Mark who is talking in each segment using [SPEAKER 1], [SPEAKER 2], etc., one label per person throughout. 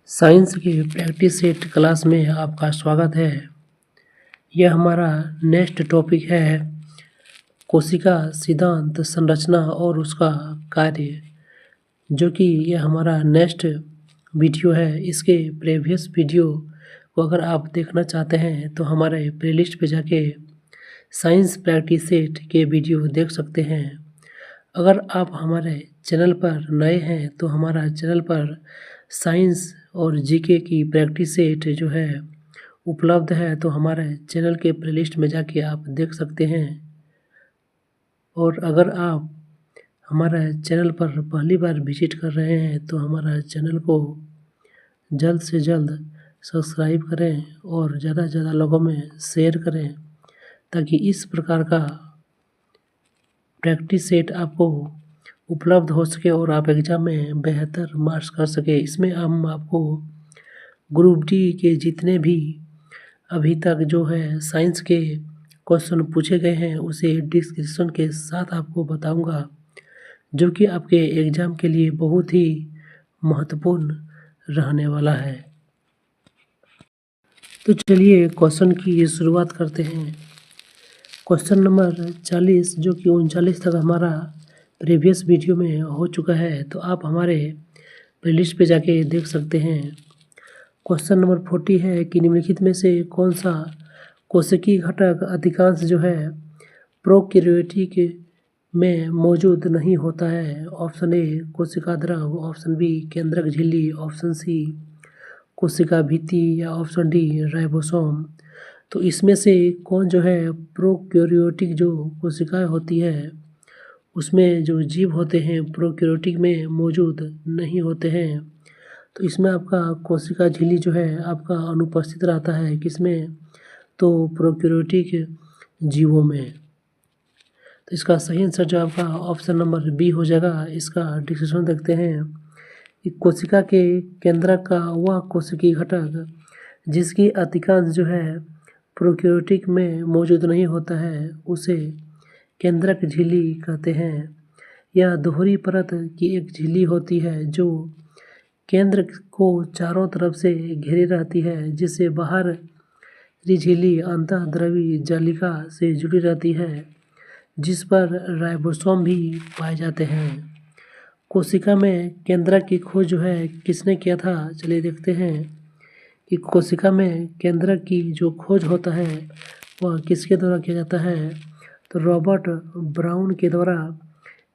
[SPEAKER 1] Science की practice set class में आपका स्वागत है। यह हमारा नेक्स्ट टॉपिक है कोशिका सिद्धांत, संरचना और उसका कार्य, जो कि यह हमारा नेक्स्ट वीडियो है। इसके प्रीवियस वीडियो को अगर आप देखना चाहते हैं तो हमारे प्लेलिस्ट पे जाके साइंस प्रैक्टिस सेट के वीडियो देख सकते हैं। अगर आप हमारे चैनल पर नए हैं तो हमारा चैनल पर साइंस और जीके की प्रैक्टिस सेट जो है उपलब्ध है, तो हमारे चैनल के प्लेलिस्ट में जाके आप देख सकते हैं। और अगर आप हमारे चैनल पर पहली बार विजिट कर रहे हैं तो हमारा चैनल को जल्द से जल्द सब्सक्राइब करें और ज़्यादा से ज़्यादा लोगों में शेयर करें, ताकि इस प्रकार का प्रैक्टिस सेट आपको उपलब्ध हो सके और आप एग्ज़ाम में बेहतर मार्क्स कर सके। इसमें हम आपको ग्रुप डी के जितने भी अभी तक जो है साइंस के क्वेश्चन पूछे गए हैं उसे डिस्क्रिप्शन के साथ आपको बताऊंगा, जो कि आपके एग्ज़ाम के लिए बहुत ही महत्वपूर्ण रहने वाला है। तो चलिए क्वेश्चन की शुरुआत करते हैं। क्वेश्चन नंबर 40, जो कि 39 तक हमारा प्रीवियस वीडियो में हो चुका है, तो आप हमारे प्लेलिस्ट पे जाके देख सकते हैं। क्वेश्चन नंबर 40 है कि निम्नलिखित में से कौन सा कोशिकीय घटक अधिकांश जो है प्रोकैरियोटिक में मौजूद नहीं होता है। ऑप्शन ए कोशिका द्रव, ऑप्शन बी केंद्रक झिल्ली, ऑप्शन सी कोशिका भित्ति या ऑप्शन डी राइबोसोम। तो इसमें से कौन जो है प्रोकैरियोटिक जो कोशिकाएं होती है उसमें जो जीव होते हैं प्रोकैरियोटिक में मौजूद नहीं होते हैं। तो इसमें आपका कोशिका झिल्ली जो है आपका अनुपस्थित रहता है, किसमें? तो प्रोकैरियोटिक जीवों में। तो इसका सही आंसर जो आपका ऑप्शन नंबर बी हो जाएगा। इसका डिस्क्रिप्शन देखते हैं कि कोशिका के केंद्रक का वह कोशिकीय घटक जिसकी अधिकांश जो है प्रोकैरियोटिक में मौजूद नहीं होता है उसे केंद्रक झिल्ली कहते हैं। यह दोहरी परत की एक झिल्ली होती है जो केंद्र को चारों तरफ से घेरे रहती है, जिससे बाहरी झिल्ली अंतःद्रवी जालिका से जुड़ी रहती है, जिस पर राइबोसोम भी पाए जाते हैं। कोशिका में केंद्रक की खोज जो है किसने किया था? चलिए देखते हैं कि कोशिका में केंद्रक की जो खोज होता है वह किसके द्वारा किया जाता है। तो रॉबर्ट ब्राउन के द्वारा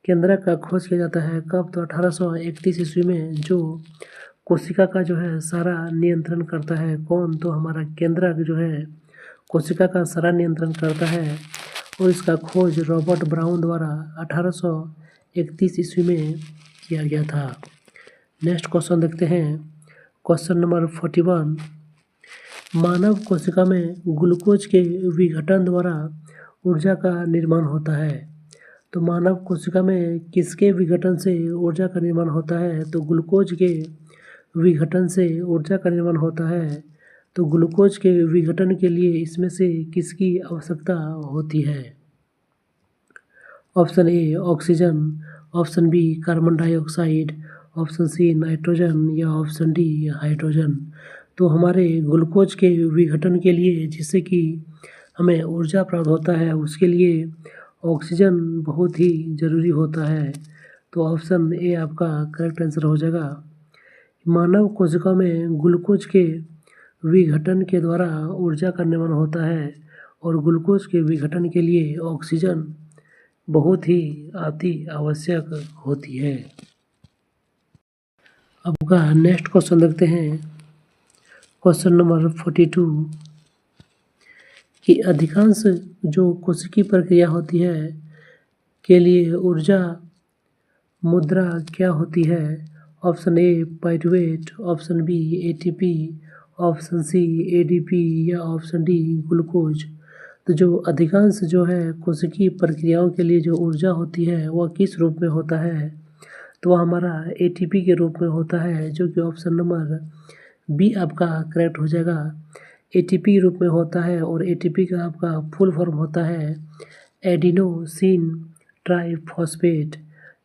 [SPEAKER 1] केंद्रक का खोज किया जाता है। कब? तो 1831 ईस्वी में। जो कोशिका का जो है सारा नियंत्रण करता है कौन? तो हमारा केंद्रक जो है कोशिका का सारा नियंत्रण करता है, और इसका खोज रॉबर्ट ब्राउन द्वारा 1831 ईस्वी में किया गया था। नेक्स्ट क्वेश्चन देखते हैं। क्वेश्चन नंबर 41, मानव कोशिका में ग्लूकोज के विघटन द्वारा ऊर्जा का निर्माण होता है। तो मानव कोशिका में किसके विघटन से ऊर्जा का निर्माण होता है? तो ग्लूकोज के विघटन से ऊर्जा का निर्माण होता है। तो ग्लूकोज के विघटन के लिए इसमें से किसकी आवश्यकता होती है? Option A oxygen, option B carbon dioxide, option C nitrogen या ऑप्शन डी हाइड्रोजन। तो हमारे ग्लूकोज के विघटन के लिए, जिससे कि हमें ऊर्जा प्राप्त होता है, उसके लिए ऑक्सीजन बहुत ही ज़रूरी होता है। तो ऑप्शन ए आपका करेक्ट आंसर हो जाएगा। मानव कोशिका में ग्लूकोज के विघटन के द्वारा ऊर्जा का निर्माण होता है, और ग्लूकोज के विघटन के लिए ऑक्सीजन बहुत ही अति आवश्यक होती है। अब का नेक्स्ट क्वेश्चन देखते हैं। क्वेश्चन नंबर 42 कि अधिकांश जो कोशिकीय प्रक्रिया होती है के लिए ऊर्जा मुद्रा क्या होती है? Option A pyruvate, option B ATP, option C ADP या ऑप्शन डी ग्लूकोज। तो जो अधिकांश जो है कोशिकीय प्रक्रियाओं के लिए जो ऊर्जा होती है वह किस रूप में होता है? तो वह हमारा एटीपी के रूप में होता है, जो कि ऑप्शन नंबर बी आपका करेक्ट हो जाएगा। एटीपी रूप में होता है, और एटीपी का आपका फुल फॉर्म होता है एडिनोसिन ट्राइफॉस्फेट,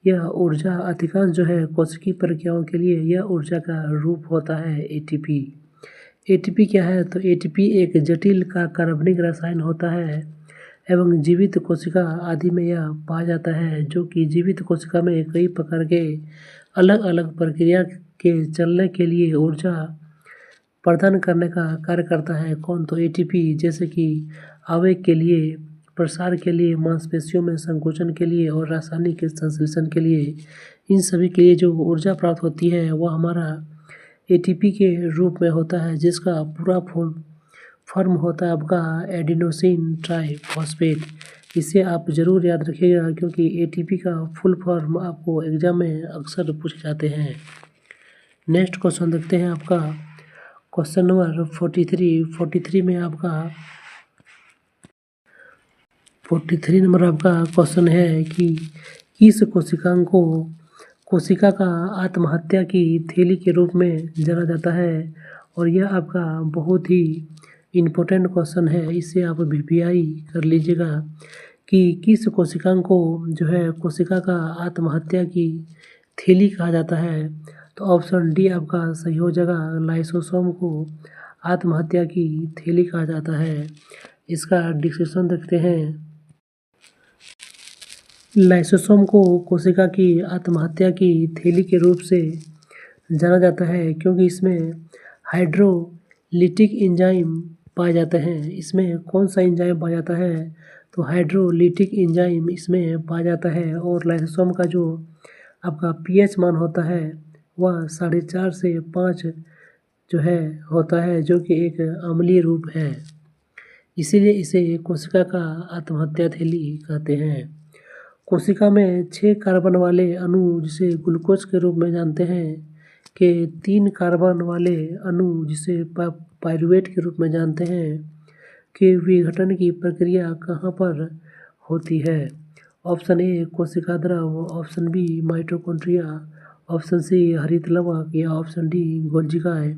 [SPEAKER 1] यह ऊर्जा अधिकांश जो है कोशिकीय प्रक्रियाओं के लिए यह ऊर्जा का रूप होता है एटीपी। एटीपी क्या है? तो एटीपी एक जटिल कार्बनिक रसायन होता है एवं जीवित कोशिका आदि में यह पाया जाता है, जो कि जीवित कोशिका में कई प्रकार के अलग अलग प्रक्रिया के चलने के लिए ऊर्जा प्रदान करने का कार्य करता है। कौन? तो एटीपी, जैसे कि आवेग के लिए, प्रसार के लिए, मांसपेशियों में संकोचन के लिए और रासायनिक संश्लेषण के लिए, इन सभी के लिए जो ऊर्जा प्राप्त होती है वह हमारा एटीपी के रूप में होता है, जिसका पूरा फुल फॉर्म होता है आपका एडिनोसिन ट्राइफॉस्फेट। इसे आप ज़रूर याद रखिएगा, क्योंकि एटीपी का फुल फॉर्म आपको एग्जाम में अक्सर पूछे जाते हैं। नेक्स्ट क्वेश्चन देखते हैं आपका क्वेश्चन नंबर 43 में आपका 43 नंबर आपका क्वेश्चन है कि किस कोशिकांग को कोशिका का आत्महत्या की थैली के रूप में जाना जाता है। और यह आपका बहुत ही इम्पोर्टेंट क्वेश्चन है, इसे आप वीपीआई कर लीजिएगा कि किस कोशिकांग को जो है कोशिका का आत्महत्या की थैली कहा जाता है। तो ऑप्शन डी आपका सही हो जाएगा। लाइसोसोम को आत्महत्या की थैली कहा जाता है। इसका डिस्क्रिप्शन देखते हैं। लाइसोसोम को कोशिका की आत्महत्या की थैली के रूप से जाना जाता है, क्योंकि इसमें हाइड्रोलिटिक एंजाइम पाए जाते हैं। इसमें कौन सा एंजाइम पाया जाता है? तो हाइड्रोलिटिक एंजाइम इसमें पाया जाता है। और लाइसोसोम का जो आपका पीएच मान होता है वह 4.5 से 5 जो है होता है, जो कि एक अम्लीय रूप है। इसीलिए इसे कोशिका का आत्महत्या थैली कहते हैं। कोशिका में 6 कार्बन वाले अणु, जिसे ग्लूकोज के रूप में जानते हैं, के 3 कार्बन वाले अणु, जिसे पाइरूवेट के रूप में जानते हैं, के विघटन की प्रक्रिया कहाँ पर होती है? ऑप्शन ए कोशिका द्रव, option B mitochondria, option C हरित लवक या ऑप्शन डी गोल्जिकाए।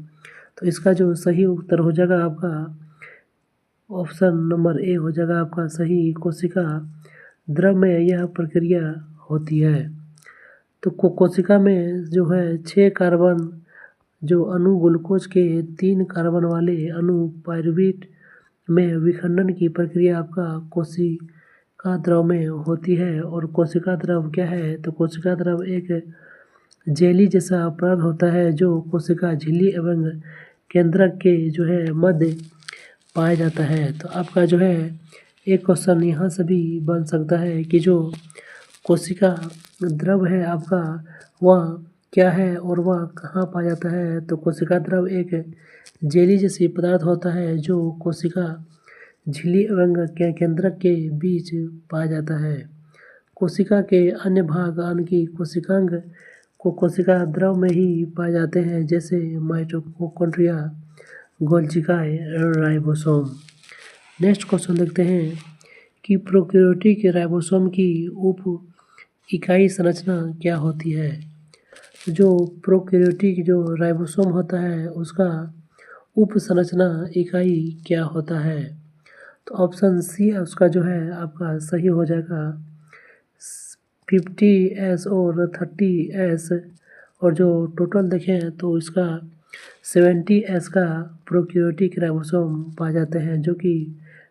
[SPEAKER 1] तो इसका जो सही उत्तर हो जाएगा आपका ऑप्शन नंबर ए हो जाएगा आपका सही। कोशिका द्रव में यह प्रक्रिया होती है। तो कोशिका में जो है 6 कार्बन जो अणु ग्लूकोज के 3 कार्बन वाले अणु पाइरूवेट में विखंडन की प्रक्रिया आपका कोशिका द्रव में होती है। और कोशिका द्रव क्या है? तो कोशिका द्रव एक जेली जैसा पदार्थ होता है, जो कोशिका झिल्ली एवं केंद्रक के जो है मध्य पाया जाता है। तो आपका जो है एक क्वेश्चन यहाँ से भी बन सकता है कि जो कोशिका द्रव है आपका वह क्या है और वह कहाँ पाया जाता है। तो कोशिका द्रव एक जेली जैसी पदार्थ होता है, जो कोशिका झिल्ली एवं केंद्रक के बीच पाया जाता है। कोशिका के अन्य भाग यानी कि कोशिकांग को कोशिका द्रव में ही पाए जाते हैं, जैसे माइटोकॉन्ड्रिया, गोल्जिकाए, राइबोसोम। नेक्स्ट क्वेश्चन देखते हैं कि प्रोकैरियोटिक राइबोसोम की उप इकाई संरचना क्या होती है। जो प्रोकैरियोटिक जो राइबोसोम होता है उसका उप संरचना इकाई क्या होता है? तो ऑप्शन सी उसका जो है आपका सही हो जाएगा 50S और 30S। और जो टोटल देखें तो इसका 70S का प्रोकैरियोटिक राइबोसोम पाए जाते हैं, जो कि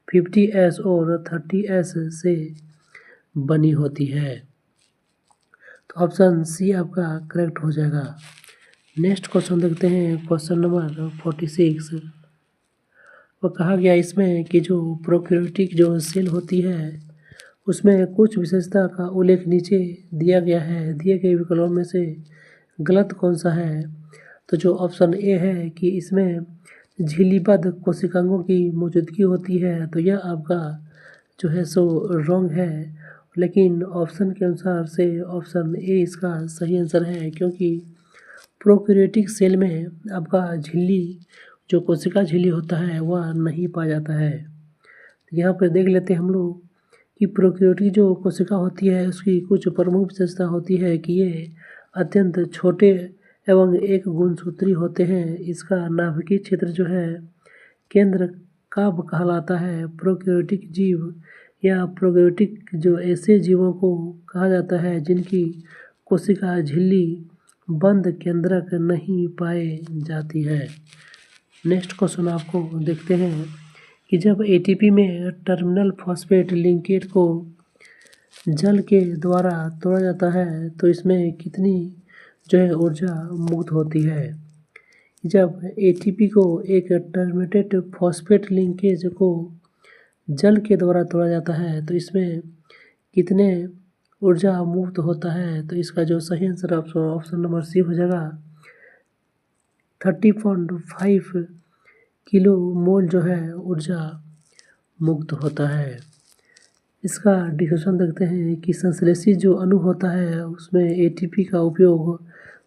[SPEAKER 1] 50S और 30S से बनी होती है। तो ऑप्शन सी आपका करेक्ट हो जाएगा। नेक्स्ट क्वेश्चन देखते हैं क्वेश्चन नंबर 46। वो कहा गया इसमें कि जो प्रोकैरियोटिक जो सेल होती है उसमें कुछ विशेषता का उल्लेख नीचे दिया गया है। दिए गए विकल्पों में से गलत कौन सा है? तो जो ऑप्शन ए है कि इसमें झिल्लीबद्ध कोशिकांगों की मौजूदगी होती है, तो यह आपका जो है सो रॉन्ग है। लेकिन ऑप्शन के अनुसार से ऑप्शन ए इसका सही आंसर है, क्योंकि प्रोकैरियोटिक सेल में आपका झिल्ली जो कोशिका झिल्ली होता है वह नहीं पाया जाता है। यहाँ पर देख लेते हैं हम लोग कि प्रोकैरियोटिक जो कोशिका होती है उसकी कुछ प्रमुख विशेषता होती है कि ये अत्यंत छोटे एवं एक गुणसूत्री होते हैं। इसका नाभिकीय क्षेत्र जो है केंद्र काभ कहलाता है। प्रोकैरियोटिक जीव या प्रोकैरियोटिक जो ऐसे जीवों को कहा जाता है जिनकी कोशिका झिल्ली बंद केंद्रक नहीं पाई जाती है। नेक्स्ट क्वेश्चन आपको देखते हैं कि जब एटीपी में टर्मिनल फॉस्फेट लिंकेज को जल के द्वारा तोड़ा जाता है तो इसमें कितनी जो है ऊर्जा मुक्त होती है। जब एटीपी को एक टर्मिनेटेड फॉस्फेट लिंकेज को जल के द्वारा तोड़ा जाता है तो इसमें कितने ऊर्जा मुक्त होता है, तो इसका जो सही आंसर ऑप्शन नंबर सी हो जाएगा। 30.5 किलो मोल जो है ऊर्जा मुक्त होता है। इसका डिस्कशन देखते हैं कि संश्लेषित जो अणु होता है उसमें एटीपी का उपयोग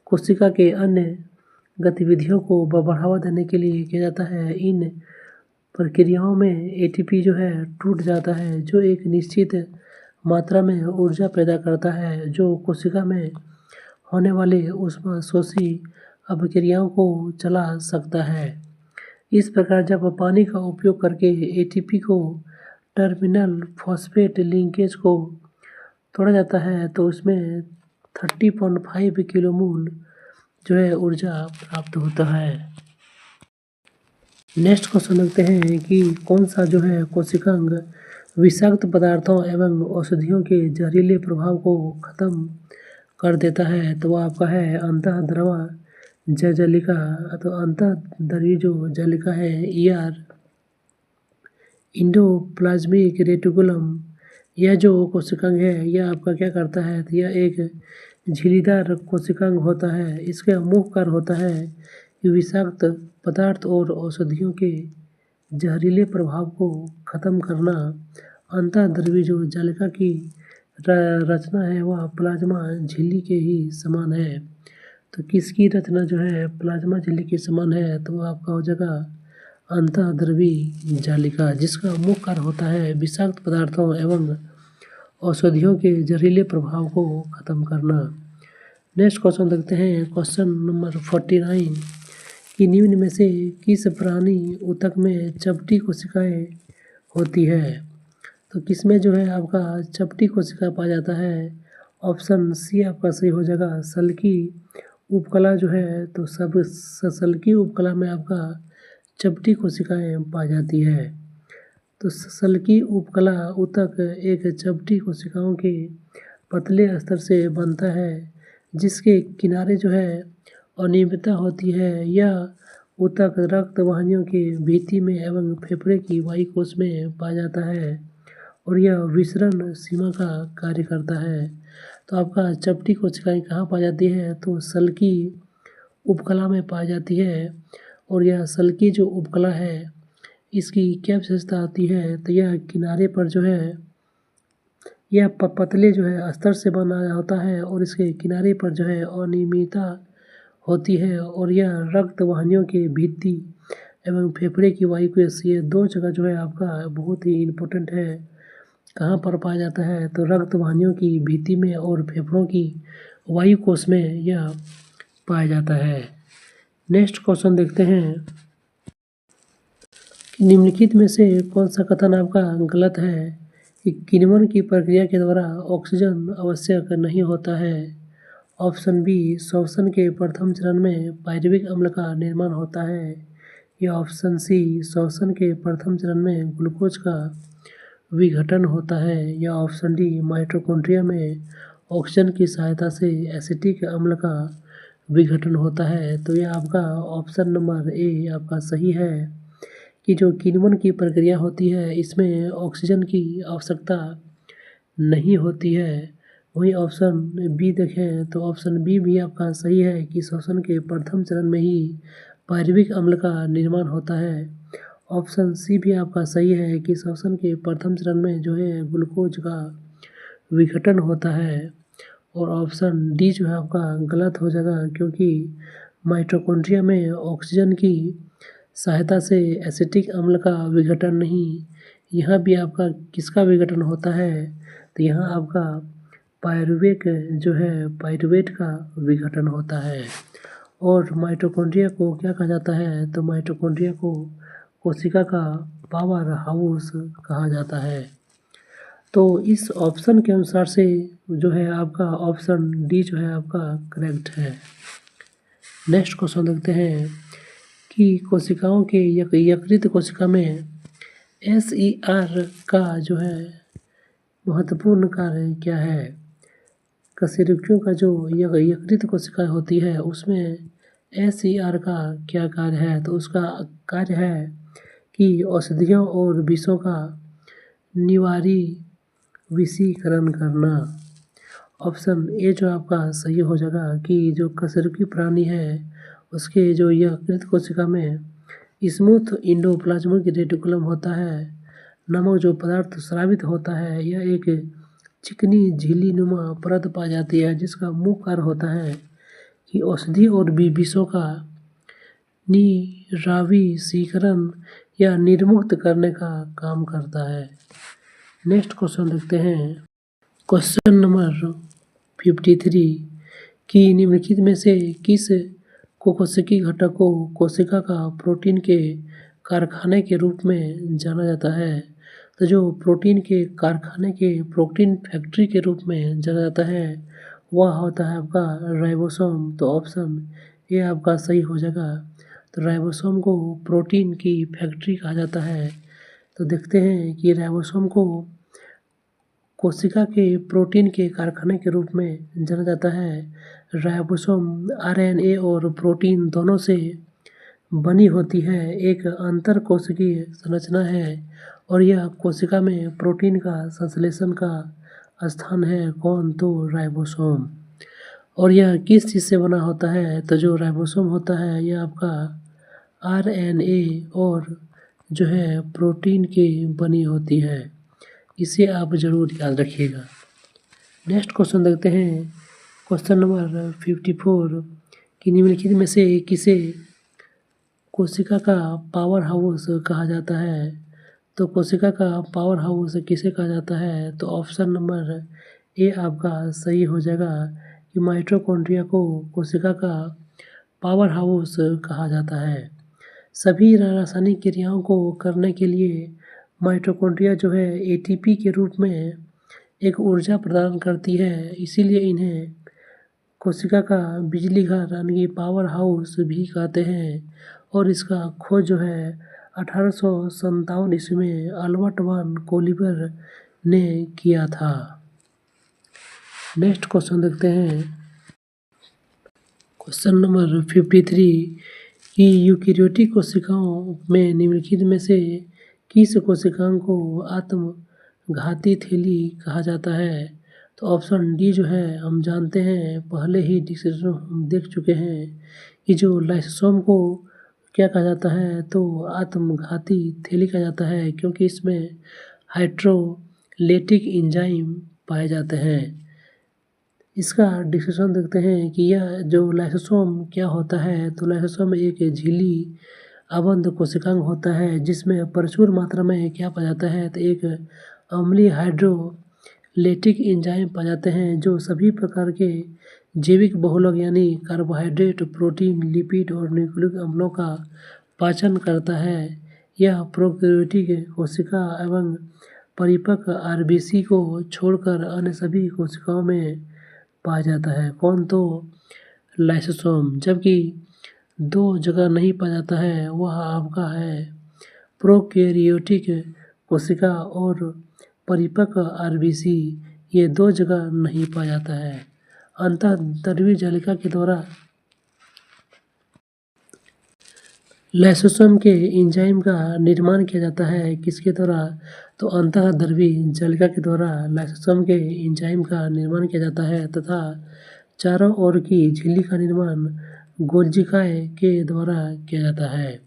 [SPEAKER 1] कोशिका के अन्य गतिविधियों को बढ़ावा देने के लिए किया जाता है। इन प्रक्रियाओं में एटीपी जो है टूट जाता है जो एक निश्चित मात्रा में ऊर्जा पैदा करता है जो कोशिका में होने वाले ऊष्माशोषी अभिक्रियाओं को चला सकता है। इस प्रकार जब पानी का उपयोग करके एटीपी को टर्मिनल फॉस्फेट लिंकेज को तोड़ा जाता है तो उसमें 30.5 किलो मोल जो है ऊर्जा प्राप्त होता है। नेक्स्ट क्वेश्चन देखते हैं कि कौन सा जो है कोशिकांग विषाक्त पदार्थों एवं औषधियों के जहरीले प्रभाव को खत्म कर देता है, तो वो आपका है अंतःद्रवा जलिका। तो अंतःद्रवी जो जलिका है इंडोप्लाज्मिक रेटिकुलम, यह जो कोशिकांग है यह आपका क्या करता है, तो यह एक झिल्लीदार कोशिकांग होता है। इसका मुख्य कार्य होता है कि विषाक्त पदार्थ और औषधियों के जहरीले प्रभाव को खत्म करना। अंतःद्रवी जो जालिका की रचना है वह प्लाज्मा झिल्ली के ही समान है। तो किसकी रचना जो है प्लाज्मा झिल्ली के समान है, तो वह आपका हो जाएगा अंतःद्रवी जालिका, जिसका मुख्य कार्य होता है विषाक्त पदार्थों एवं औषधियों के जहरीले प्रभाव को खत्म करना। नेक्स्ट क्वेश्चन देखते हैं क्वेश्चन नंबर 49 कि निम्न में से किस प्राणी ऊतक में चपटी कोशिकाएं होती है। तो किसमें जो है आपका चपटी कोशिका पाया जाता है। ऑप्शन सी आपका सही हो जाएगा। सल्की उपकला जो है तो सब सल्की उपकला में आपका चपटी कोशिकाएं पाई जाती है। तो सल्की उपकला ऊतक एक चपटी कोशिकाओं के पतले स्तर से बनता है जिसके किनारे जो है अनियमितता होती है। यह ऊतक रक्त वाहिनियों के भित्ति में एवं फेफड़े की वायुकोश में पाया जाता है और यह विसरण सीमा का कार्य करता है। तो आपका चपटी कोशिकाएं कहाँ पाई जाती है, तो सल्की उपकला में पाई जाती है। और यह सल्की जो उपकला है इसकी क्या विशेषता आती है, तो यह किनारे पर जो है यह पतले जो है अस्तर से बना होता है और इसके किनारे पर जो है अनियमितता होती है और यह रक्त वाहिनियों के भित्ति एवं फेफड़े की वायुकोश, ये दो जगह जो है आपका बहुत ही इम्पोर्टेंट है। कहाँ पर पाया जाता है, तो रक्त वाहिनियों की भित्ति में और फेफड़ों की वायुकोश में यह पाया जाता है। नेक्स्ट क्वेश्चन देखते हैं कि निम्नलिखित में से कौन सा कथन आपका गलत है कि किण्वन की प्रक्रिया के द्वारा ऑक्सीजन आवश्यक नहीं होता है। ऑप्शन बी श्वसन के प्रथम चरण में पायरुविक अम्ल का निर्माण होता है, या ऑप्शन सी श्वसन के प्रथम चरण में ग्लूकोज का विघटन होता है, या ऑप्शन डी माइटोकॉन्ड्रिया में ऑक्सीजन की सहायता से एसिटिक अम्ल का विघटन होता है। तो यह आपका ऑप्शन नंबर ए आपका सही है कि जो किण्वन की प्रक्रिया होती है इसमें ऑक्सीजन की आवश्यकता नहीं होती है। वहीं ऑप्शन बी देखें तो ऑप्शन बी भी आपका सही है कि श्वसन के प्रथम चरण में ही पायरुविक अम्ल का निर्माण होता है। ऑप्शन सी भी आपका सही है कि श्वसन के प्रथम चरण में जो है ग्लूकोज का विघटन होता है। और ऑप्शन डी जो है आपका गलत हो जाएगा क्योंकि माइटोकॉन्ड्रिया में ऑक्सीजन की सहायता से एसिटिक अम्ल का विघटन नहीं, यहाँ भी आपका किसका विघटन होता है, तो यहाँ आपका पायरुवेट जो है पायरुवेट का विघटन होता है। और माइटोकॉन्ड्रिया को क्या कहा जाता है, तो माइटोकॉन्ड्रिया को कोशिका का पावर हाउस कहा जाता है। तो इस ऑप्शन के अनुसार से जो है आपका ऑप्शन डी जो है आपका करेक्ट है। नेक्स्ट क्वेश्चन देखते हैं कि कोशिकाओं के यकृत कोशिका में SER का जो है महत्वपूर्ण कार्य क्या है। कशेरुकियों का जो यकृत कोशिका होती है उसमें SER का क्या कार्य है, तो उसका कार्य है कि औषधियों और विषों का विषीकरण करना। ऑप्शन ए जो आपका सही हो जाएगा कि जो कशेरुकी प्राणी है उसके जो यकृत कोशिका में स्मूथ इंडोप्लाज्मिक रेटिकुलम होता है नामक जो पदार्थ स्रावित होता है, यह एक चिकनी झिल्ली नुमा परत पाई जाती है जिसका मुख्य कार्य होता है कि औषधि और विषों का निरावीसीकरण या निर्मुक्त करने का काम करता है। नेक्स्ट क्वेश्चन देखते हैं क्वेश्चन नंबर 53 कि निम्नलिखित में से किस कोशिकीय घटक को कोशिका का प्रोटीन के कारखाने के रूप में जाना जाता है। तो जो प्रोटीन के कारखाने के प्रोटीन फैक्ट्री के रूप में जाना जाता है वह होता है आपका राइबोसोम। तो ऑप्शन ए आपका सही हो जाएगा। तो राइबोसोम को प्रोटीन की फैक्ट्री कहा जाता है। तो देखते हैं कि राइबोसोम को कोशिका के प्रोटीन के कारखाने के रूप में जाना जाता है। राइबोसोम RNA और प्रोटीन दोनों से बनी होती है, एक अंतर कोशिकीय संरचना है और यह कोशिका में प्रोटीन का संश्लेषण का स्थान है। कौन? तो राइबोसोम। और यह किस चीज़ से बना होता है? तो जो राइबोसोम होता है यह आपका RNA और जो है प्रोटीन की बनी होती है। इसे आप ज़रूर याद रखिएगा। नेक्स्ट क्वेश्चन देखते हैं क्वेश्चन नंबर 54 कि निम्नलिखित में से किसे कोशिका का पावर हाउस कहा जाता है। तो कोशिका का पावर हाउस किसे कहा जाता है? तो ऑप्शन नंबर ए आपका सही हो जाएगा कि माइटोकॉन्ड्रिया को कोशिका का पावर हाउस कहा जाता है। सभी रासायनिक क्रियाओं को करने के लिए माइटोकॉन्ड्रिया जो है ATP के रूप में एक ऊर्जा प्रदान करती है, इसीलिए इन्हें कोशिका का बिजली घर यानी पावर हाउस भी कहते हैं। और इसका खोज जो है 1857 ईस्वी में अल्बर्ट वान कोलिबर ने किया था। नेक्स्ट क्वेश्चन देखते हैं क्वेश्चन नंबर 53 कि यूकेरियोटिक कोशिकाओं में निम्नलिखित में से किस कोशिकाओं को आत्मघाती थैली कहा जाता है। तो ऑप्शन डी जो है हम जानते हैं, पहले ही डिस्कशन हम देख चुके हैं कि जो लाइसोसोम को क्या कहा जाता है, तो आत्मघाती थैली कहा जाता है क्योंकि इसमें हाइड्रोलाइटिक एंजाइम पाए जाते हैं। इसका डिस्कशन देखते हैं कि यह जो लाइसोसोम क्या होता है। तो लाइसोसोम एक झिल्ली अबंध कोशिकांग होता है जिसमें प्रचुर मात्रा में क्या पाया जाता है, तो एक अम्लीय हाइड्रोलाइटिक एंजाइम पाए जाते हैं जो सभी प्रकार के जैविक बहुलक यानी कार्बोहाइड्रेट, प्रोटीन, लिपिड और न्यूक्लिक अम्लों का पाचन करता है। यह प्रोकैरियोटिक कोशिका एवं परिपक्व RBC को छोड़कर अन्य सभी कोशिकाओं में पाया जाता है। कौन? तो लाइसोसोम। जबकि दो जगह नहीं पाया जाता है, वह आपका है प्रोकैरियोटिक कोशिका और परिपक्व RBC, ये दो जगह नहीं पाया जाता है। अंतःद्रव्य जालिका के द्वारा लाइसोसोम के एंजाइम का निर्माण किया जाता है। किसके द्वारा? तो अंतःद्रव्य जालिका के द्वारा लाइसोसोम के एंजाइम का निर्माण किया जाता है तथा चारों ओर की झिल्ली का निर्माण गोल्जिकाए के द्वारा किया जाता है।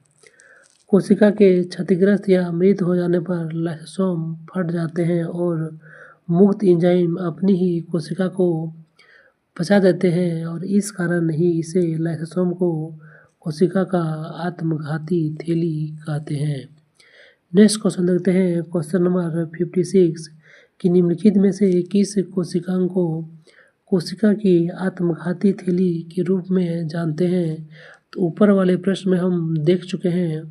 [SPEAKER 1] कोशिका के क्षतिग्रस्त या मृत हो जाने पर लाइसोसोम फट जाते हैं और मुक्त एंजाइम अपनी ही कोशिका को पचा देते हैं और इस कारण ही इसे लाइसोसोम को कोशिका का आत्मघाती थैली कहते हैं। नेक्स्ट क्वेश्चन देखते हैं क्वेश्चन नंबर 56 कि निम्नलिखित में से किस कोशिकाओं को कोशिका की आत्मघाती थैली के रूप में जानते हैं। तो ऊपर वाले प्रश्न में हम देख चुके हैं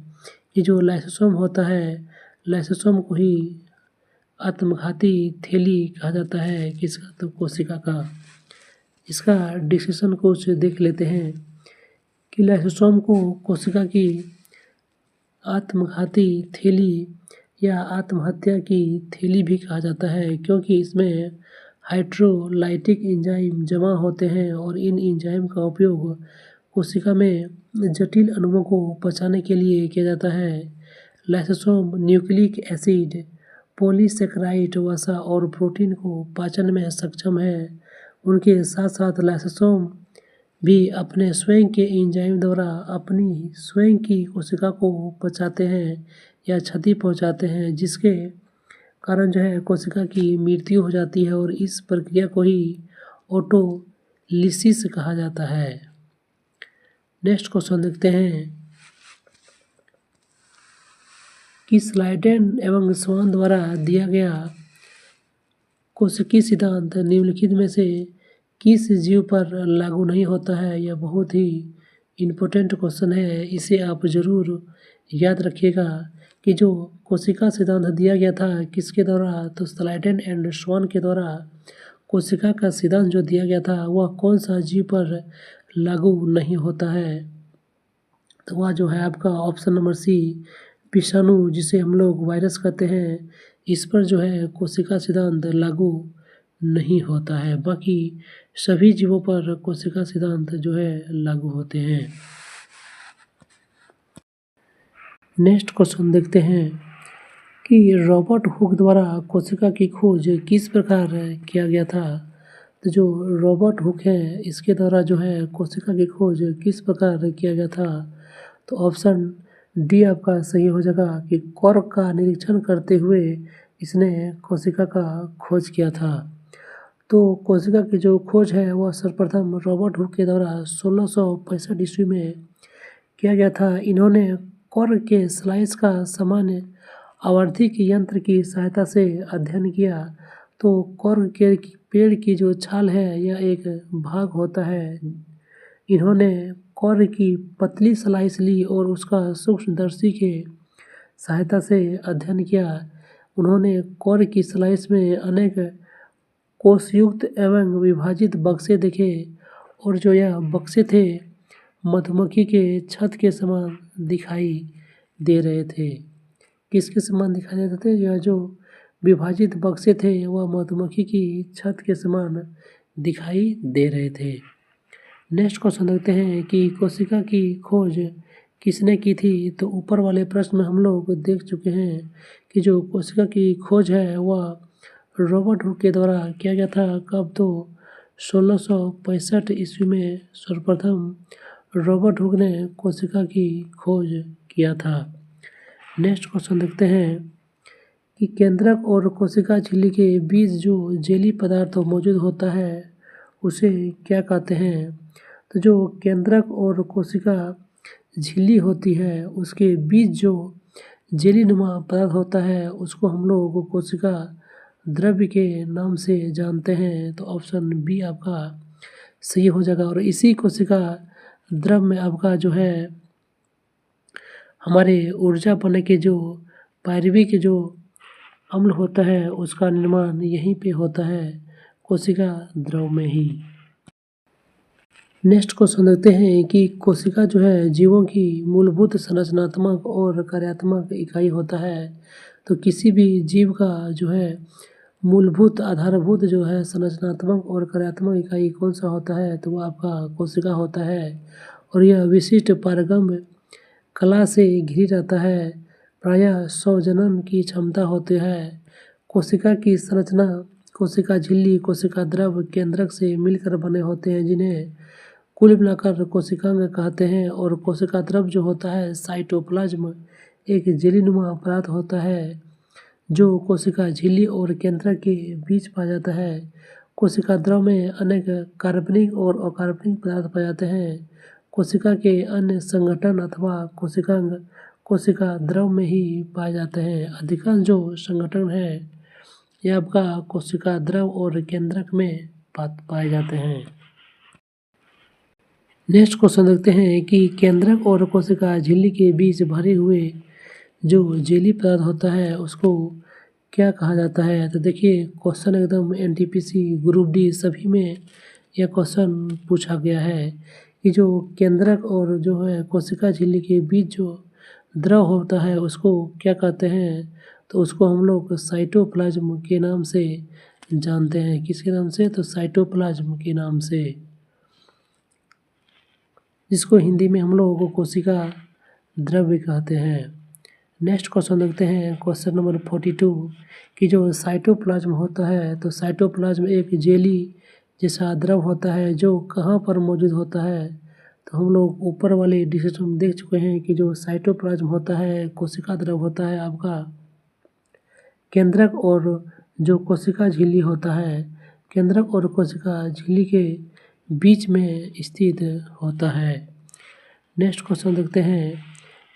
[SPEAKER 1] कि जो लाइसोसोम होता है, लाइसोसोम को ही आत्मघाती थैली कहा जाता है किसका? तो कोशिका का। इसका डिस्कशन कुछ देख लेते हैं कि लाइसोसोम को कोशिका की आत्मघाती थैली या आत्महत्या की थैली भी कहा जाता है, क्योंकि इसमें हाइड्रोलाइटिक एंजाइम जमा होते हैं और इन एंजाइम का उपयोग कोशिका में जटिल अणुओं को पचाने के लिए किया जाता है। लाइसोसोम न्यूक्लिक एसिड, पॉलीसेकेराइड वसा और प्रोटीन को पाचन में सक्षम है। उनके साथ साथ लाइसोसोम भी अपने स्वयं के एंजाइम द्वारा अपनी स्वयं की कोशिका को पचाते हैं या क्षति पहुंचाते हैं, जिसके कारण कोशिका की मृत्यु हो जाती है और इस प्रक्रिया को ही ऑटोलिसिस कहा जाता है। नेक्स्ट क्वेश्चन देखते हैं कि स्लाइडेन एवं स्वान द्वारा दिया गया कोशिकीय सिद्धांत निम्नलिखित में से किस जीव पर लागू नहीं होता है? यह बहुत ही इम्पोर्टेंट क्वेश्चन है, इसे आप ज़रूर याद रखिएगा कि जो कोशिका सिद्धांत दिया गया था किसके द्वारा? तो स्लाइडेन एंड स्वान के द्वारा कोशिका का सिद्धांत जो दिया गया था वह कौन सा जीव पर लागू नहीं होता है? तो वह आपका ऑप्शन नंबर सी, विषाणु जिसे हम लोग वायरस कहते हैं, इस पर कोशिका सिद्धांत लागू नहीं होता है। बाकी सभी जीवों पर कोशिका सिद्धांत लागू होते हैं। नेक्स्ट क्वेश्चन देखते हैं कि रॉबर्ट हुक द्वारा कोशिका की खोज किस प्रकार किया गया था? तो जो रॉबर्ट हुक है इसके द्वारा कोशिका की खोज किस प्रकार किया गया था? तो ऑप्शन डी आपका सही हो जाएगा कि कॉर्क का निरीक्षण करते हुए इसने कोशिका का खोज किया था। तो कोशिका की जो खोज है वह सर्वप्रथम रॉबर्ट हुक के द्वारा 1665 ईस्वी में किया गया था। इन्होंने कॉर्क के स्लाइस का सामान्य आवर्धिक यंत्र की सहायता से अध्ययन किया। तो कॉर्क के पेड़ की जो छाल है यह एक भाग होता है। इन्होंने कॉर्क की पतली स्लाइस ली और उसका सूक्ष्मदर्शी के सहायता से अध्ययन किया। उन्होंने कॉर्क की स्लाइस में अनेक कोषयुक्त एवं विभाजित बक्से देखे और जो यह बक्से थे मधुमक्खी के छत्त के समान दिखाई दे रहे थे। किसके समान दिखाई देते थे? यह जो विभाजित बक्से थे वह मधुमक्खी की छत्त के समान दिखाई दे रहे थे। नेक्स्ट क्वेश्चन देखते हैं कि कोशिका की खोज किसने की थी? तो ऊपर वाले प्रश्न में हम लोग देख चुके हैं कि जो कोशिका की खोज है वह रॉबर्ट हुक के द्वारा किया गया था। कब? तो 1665 ईस्वी में सर्वप्रथम रॉबर्ट हुक ने कोशिका की खोज किया था। नेक्स्ट क्वेश्चन देखते हैं कि केंद्रक और कोशिका झिल्ली के बीच जो जेली पदार्थ मौजूद होता है उसे क्या कहते हैं? तो जो केंद्रक और कोशिका झिल्ली होती है उसके बीच जो जेली नुमा पदार्थ होता है उसको हम लोग कोशिका द्रव्य के नाम से जानते हैं। तो ऑप्शन बी आपका सही हो जाएगा। और इसी कोशिका द्रव्य में आपका हमारे ऊर्जा बनने के जो पायरुविक जो अम्ल होता है उसका निर्माण यहीं पे होता है, कोशिका द्रव में ही। नेक्स्ट क्वेश्चन देखते हैं कि कोशिका जीवों की मूलभूत संरचनात्मक और कार्यात्मक इकाई होता है। तो किसी भी जीव का मूलभूत आधारभूत संरचनात्मक और कार्यात्मक इकाई कौन सा होता है? तो वह आपका कोशिका होता है और यह विशिष्ट पारगम्य कला से घिरी रहता है। प्रायः स्वजनन की क्षमता होती है। कोशिका की संरचना कोशिका झिल्ली, कोशिका द्रव, केंद्रक से मिलकर बने होते हैं, जिन्हें कुल मिलाकर कोशिकांग कहते हैं। और कोशिका द्रव जो होता है साइटोप्लाज्म एक जेलीनुमा पदार्थ होता है जो कोशिका झिल्ली और केंद्रक के बीच पाया जाता है। कोशिका द्रव में अनेक कार्बनिक और अकार्बनिक पदार्थ पाए जाते हैं। कोशिका के अन्य संगठन अथवा कोशिकांग कोशिका द्रव में ही पाए जाते हैं। अधिकांश जो संगठन है यह आपका कोशिका द्रव और केंद्रक में पाए जाते हैं। नेक्स्ट क्वेश्चन देखते हैं कि केंद्रक और कोशिका झिल्ली के बीच भरे हुए जो जेली पदार्थ होता है उसको क्या कहा जाता है? तो देखिए क्वेश्चन एकदम एनटीपीसी ग्रुप डी सभी में यह क्वेश्चन पूछा गया है कि जो केंद्रक और जो है कोशिका झिल्ली के बीच जो द्रव होता है उसको क्या कहते हैं? तो उसको हम लोग साइटोप्लाज्म के नाम से जानते हैं। किसके नाम से? तो साइटोप्लाज्म के नाम से, जिसको हिंदी में हम लोगों को कोशिका द्रव्य कहते हैं। नेक्स्ट क्वेश्चन देखते हैं, क्वेश्चन नंबर 42 कि जो साइटोप्लाज्म होता है तो साइटोप्लाज्म एक जेली जैसा द्रव होता है जो कहाँ पर मौजूद होता है? तो हम लोग ऊपर वाले डिस्कशन में देख चुके हैं कि जो साइटोप्लाज्म होता है कोशिका द्रव होता है आपका केंद्रक और जो कोशिका झिल्ली होता है केंद्रक और कोशिका झिल्ली के बीच में स्थित होता है। नेक्स्ट क्वेश्चन देखते हैं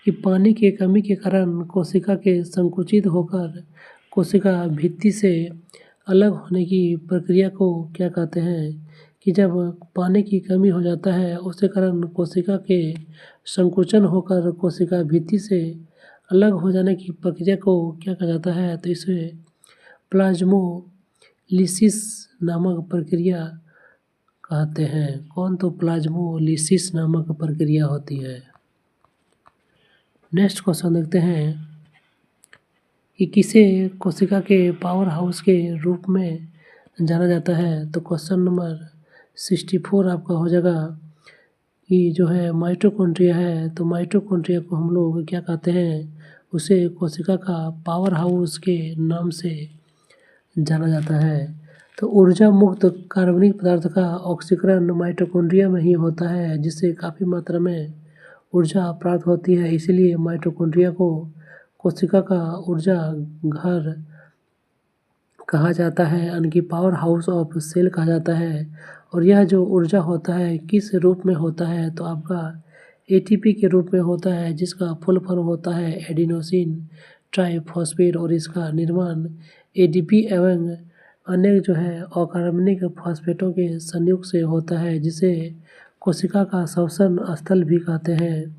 [SPEAKER 1] कि पानी की कमी के कारण कोशिका के संकुचित होकर कोशिका भित्ति से अलग होने की प्रक्रिया को क्या कहते हैं? कि जब पानी की कमी हो जाता है उसके कारण कोशिका के संकुचन होकर कोशिका भित्ति से अलग हो जाने की प्रक्रिया को क्या कहा जाता है? तो इसे प्लाज्मोलिसिस नामक प्रक्रिया कहते हैं। कौन? तो प्लाज्मोलिसिस नामक प्रक्रिया होती है। नेक्स्ट क्वेश्चन देखते हैं कि किसे कोशिका के पावर हाउस के रूप में जाना जाता है? तो क्वेश्चन नंबर 64 आपका हो जाएगा कि जो है माइटोकॉन्ड्रिया है तो माइटोकॉन्ड्रिया को हम लोग क्या कहते हैं? उसे कोशिका का पावर हाउस के नाम से जाना जाता है। तो ऊर्जा मुक्त कार्बनिक पदार्थ का ऑक्सीकरण माइटोकॉन्ड्रिया में ही होता है जिससे काफ़ी मात्रा में ऊर्जा प्राप्त होती है। इसीलिए माइटोकॉन्ड्रिया को कोशिका का ऊर्जा घर कहा जाता है, यानी कि पावर हाउस ऑफ सेल कहा जाता है। और यह जो ऊर्जा होता है किस रूप में होता है? तो आपका एटीपी के रूप में होता है जिसका फुल फॉर्म होता है एडिनोसिन ट्राइफॉस्फेट और इसका निर्माण एडीपी एवं अन्य जो है अकार्बनिक फॉस्फेटों के संयोग से होता है जिसे कोशिका का श्वसन स्थल भी कहते हैं।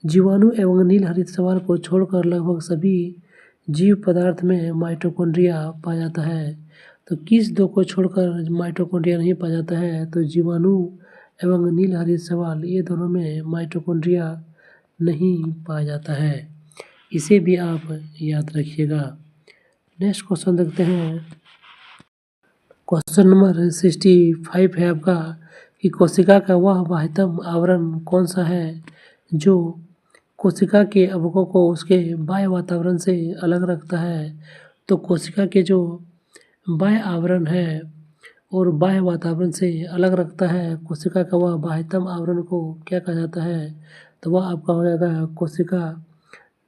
[SPEAKER 1] जीवाणु एवं नील हरित शैवाल को छोड़कर लगभग सभी जीव पदार्थ में माइटोकॉन्ड्रिया पाया जाता है। तो किस दो को छोड़कर माइटोकॉन्ड्रिया नहीं पाया जाता है? तो जीवाणु एवं नील हरित शैवाल ये दोनों में माइटोकॉन्ड्रिया नहीं पाया जाता है। इसे भी आप याद रखिएगा। नेक्स्ट क्वेश्चन देखते हैं, क्वेश्चन नंबर 65 है आपका कि कोशिका का वह बाह्यतम आवरण कौन सा है जो कोशिका के अवयवों को उसके बाह्य वातावरण से अलग रखता है? तो कोशिका के जो बाह्य आवरण है और बाह्य वातावरण से अलग रखता है कोशिका का वह बाह्यतम आवरण को क्या कहा जाता है? तो वह आपका हो जाएगा कोशिका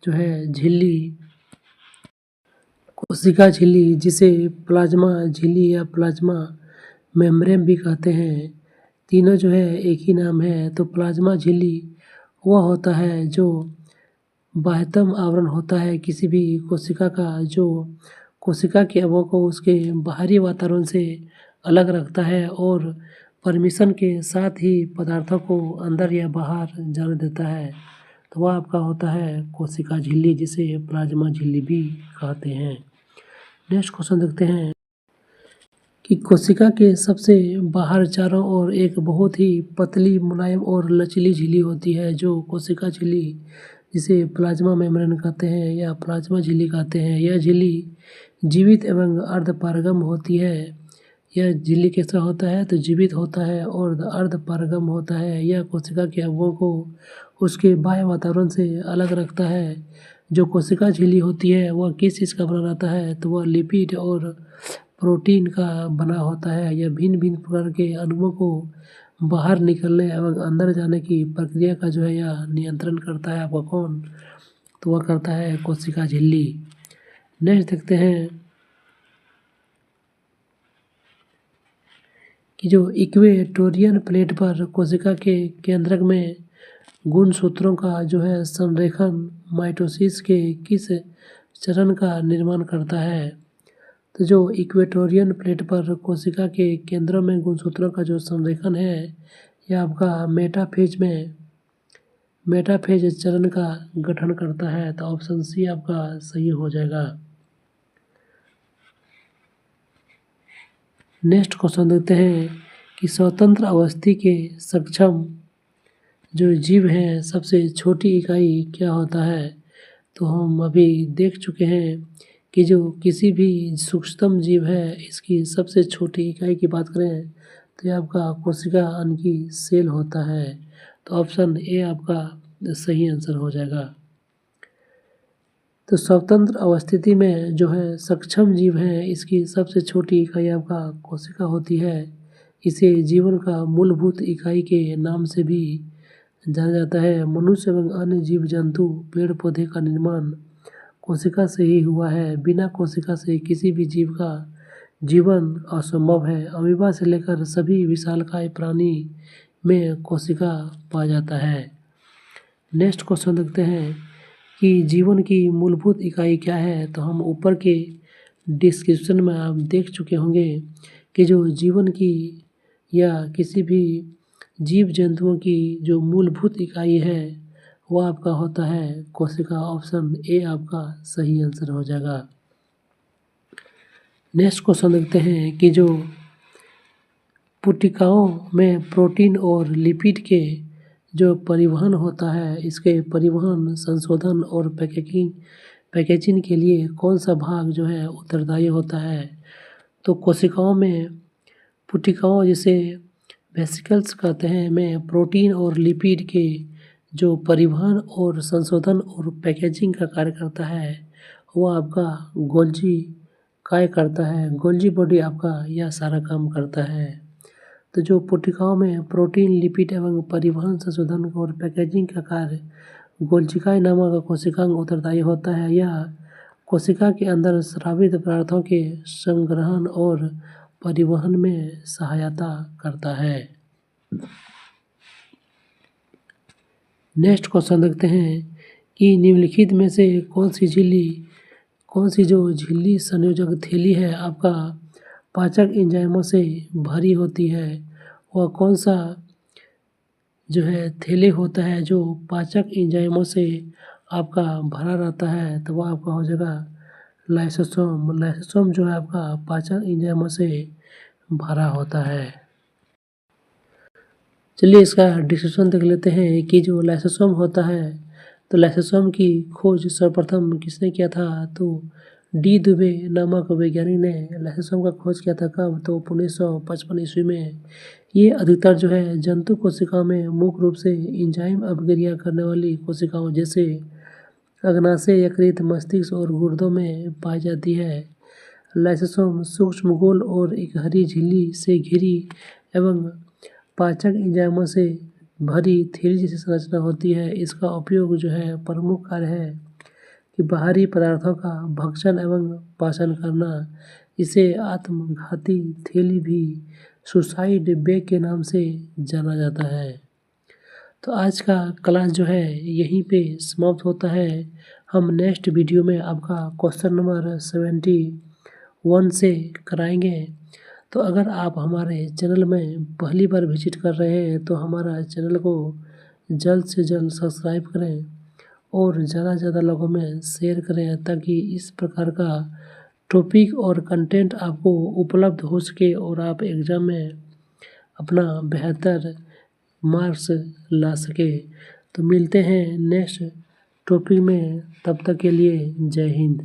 [SPEAKER 1] जो है झिल्ली, कोशिका झिल्ली जिसे प्लाज्मा झिल्ली या प्लाज्मा मेम्ब्रेन भी कहते हैं। तीनों जो है एक ही नाम है। तो प्लाज्मा झिल्ली वह होता है जो बाह्यतम आवरण होता है किसी भी कोशिका का जो कोशिका के अवयव को उसके बाहरी वातावरण से अलग रखता है और परमिशन के साथ ही पदार्थों को अंदर या बाहर जाने देता है। तो वह आपका होता है कोशिका झिल्ली जिसे प्लाज्मा झिल्ली भी कहते हैं। नेक्स्ट क्वेश्चन देखते हैं कि कोशिका के सबसे बाहर चारों ओर एक बहुत ही पतली मुलायम और लचीली झिल्ली होती है जो कोशिका झिल्ली जिसे प्लाज्मा मेम्ब्रेन कहते हैं या प्लाज्मा झिल्ली कहते हैं। यह झिल्ली जीवित एवं अर्धपारगम होती है। यह झिल्ली कैसा होता है? तो जीवित होता है और अर्धपारगम होता है। यह कोशिका के अवयवों को उसके बाह्य वातावरण से अलग रखता है। जो कोशिका झिल्ली होती है वह किस चीज़ का बना रहता है? तो वह लिपिड और प्रोटीन का बना होता है। यह भिन्न भिन्न प्रकार के अणुओं को बाहर निकलने एवं अंदर जाने की प्रक्रिया का जो है यह नियंत्रण करता है। आपका कौन? तो वह करता है कोशिका झिल्ली। नेक्स्ट देखते हैं कि जो इक्वेटोरियन प्लेट पर कोशिका के केंद्रक में गुणसूत्रों का जो है संरेखन माइटोसिस के किस चरण का निर्माण करता है? तो जो इक्वेटोरियन प्लेट पर कोशिका के केंद्र में गुणसूत्रों का जो संरेखन है यह आपका मेटाफेज चरण का गठन करता है। तो ऑप्शन सी आपका सही हो जाएगा। नेक्स्ट क्वेश्चन देखते हैं कि स्वतंत्र अवस्थी के सक्षम जो जीव हैं सबसे छोटी इकाई क्या होता है। तो हम अभी देख चुके हैं कि जो किसी भी सूक्ष्मतम जीव है इसकी सबसे छोटी इकाई की बात करें तो ये आपका कोशिका अंग की सेल होता है। तो ऑप्शन ए आपका सही आंसर हो जाएगा। तो स्वतंत्र अवस्थिति में जो है सक्षम जीव है इसकी सबसे छोटी इकाई आपका कोशिका होती है। इसे जीवन का मूलभूत इकाई के नाम से भी जाना जाता है। मनुष्य एवं अन्य जीव जंतु पेड़ पौधे का निर्माण कोशिका से ही हुआ है। बिना कोशिका से किसी भी जीव का जीवन असंभव है। अमीबा से लेकर सभी विशालकाय प्राणी में कोशिका पाया जाता है। नेक्स्ट क्वेश्चन देखते हैं कि जीवन की मूलभूत इकाई क्या है। तो हम ऊपर के डिस्क्रिप्शन में आप देख चुके होंगे कि जो जीवन की या किसी भी जीव जंतुओं की जो मूलभूत इकाई है वह आपका होता है कोशिका। ऑप्शन ए आपका सही आंसर हो जाएगा। नेक्स्ट क्वेश्चन देखते हैं कि जो पुटिकाओं में प्रोटीन और लिपिड के जो परिवहन होता है इसके परिवहन संशोधन और पैकेजिंग के लिए कौन सा भाग जो है उत्तरदायी होता है। तो कोशिकाओं में पुटिकाओं जिसे वेसिकल्स कहते हैं में प्रोटीन और लिपिड के जो परिवहन और संशोधन और पैकेजिंग का कार्य करता है वह आपका गोल्जी काय करता है। गोल्जी बॉडी आपका यह सारा काम करता है। तो जो पुटिकाओं में प्रोटीन लिपिड एवं परिवहन संशोधन और पैकेजिंग का कार्य गोल्जिकाय नामक कोशिकांग उत्तरदायी होता है। यह कोशिका के अंदर स्रावित पदार्थों के संग्रहण और परिवहन में सहायता करता है। नेक्स्ट क्वेश्चन देखते हैं कि निम्नलिखित में से कौन सी जो झिल्ली संयोजक थैली है आपका पाचक एंजाइमों से भरी होती है। वह कौन सा जो है थैली होता है जो पाचक एंजाइमों से आपका भरा रहता है। तो वह आपका हो जाएगा लाइसोसोम। लाइसोसोम जो है आपका पाचक एंजाइमों से भरा होता है। चलिए इसका डिस्क्रिप्शन देख लेते हैं कि जो लाइसोसोम होता है तो लाइसोसोम की खोज सर्वप्रथम किसने किया था। तो डी दुबे नामक वैज्ञानिक ने लाइसोसोम का खोज किया था। कब? तो 1955 ईस्वी में। ये अधिकतर जो है जंतु कोशिकाओं में मुख्य रूप से एंजाइम अभिक्रिया करने वाली कोशिकाओं जैसे अग्नाशय यकृत मस्तिष्क और गुर्दों में पाई जाती है। लाइसोसोम सूक्ष्म गोल और एक हरी झिल्ली से घिरी एवं पाचक एंजाइमों से भरी थैली जैसी संरचना होती है। इसका उपयोग जो है प्रमुख कार्य है कि बाहरी पदार्थों का भक्षण एवं पाचन करना। इसे आत्मघाती थैली भी सुसाइड बैग के नाम से जाना जाता है। तो आज का क्लास जो है यहीं पे समाप्त होता है। हम नेक्स्ट वीडियो में आपका क्वेश्चन नंबर 71 से कराएंगे। तो अगर आप हमारे चैनल में पहली बार विजिट कर रहे हैं तो हमारा चैनल को जल्द से जल्द सब्सक्राइब करें और ज़्यादा से ज़्यादा लोगों में शेयर करें ताकि इस प्रकार का टॉपिक और कंटेंट आपको उपलब्ध हो सके और आप एग्ज़ाम में अपना बेहतर मार्क्स ला सके। तो मिलते हैं नेक्स्ट टॉपिक में, तब तक के लिए जय हिंद।